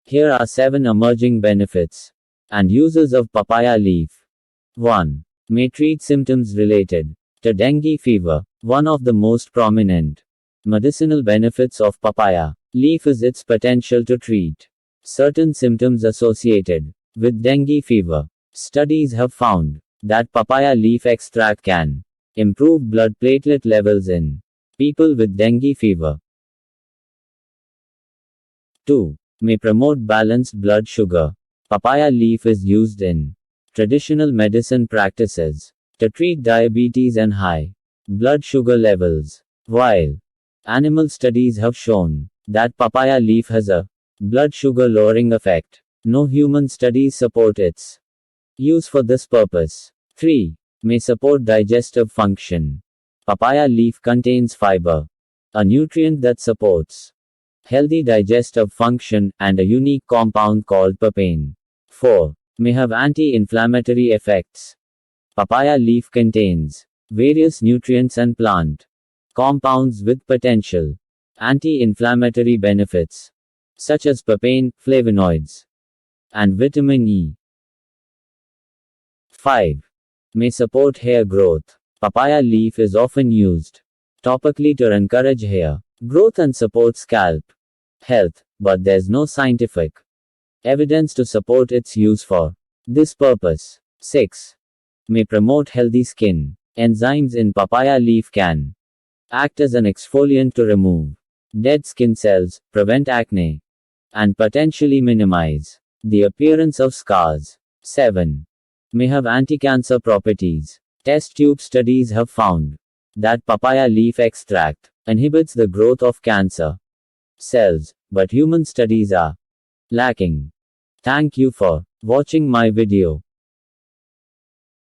Here are 7 emerging benefits and uses of papaya leaf. 1. May treat symptoms related to dengue fever. One of the most prominent medicinal benefits of papaya leaf is its potential to treat certain symptoms associated with dengue fever. Studies have found that papaya leaf extract can improve blood platelet levels in people with dengue fever. 2. May promote balanced blood sugar. Papaya leaf is used in traditional medicine practices to treat diabetes and high blood sugar levels. While animal studies have shown that papaya leaf has a blood sugar lowering effect, no human studies support its use for this purpose. 3. May support digestive function. Papaya leaf contains fiber, a nutrient that supports healthy digestive function, and a unique compound called papain. 4. May have anti-inflammatory effects. Papaya leaf contains various nutrients and plant compounds with potential anti-inflammatory benefits, such as papain, flavonoids, and vitamin E. 5. May support hair growth. Papaya leaf is often used topically to encourage hair growth and support scalp health, but there's no scientific evidence to support its use for this purpose. 6. May promote healthy skin. Enzymes in papaya leaf can act as an exfoliant to remove dead skin cells, prevent acne, and potentially minimize the appearance of scars. 7. May have anti-cancer properties. Test tube studies have found that papaya leaf extract inhibits the growth of cancer cells, but human studies are lacking. Thank you for watching my video.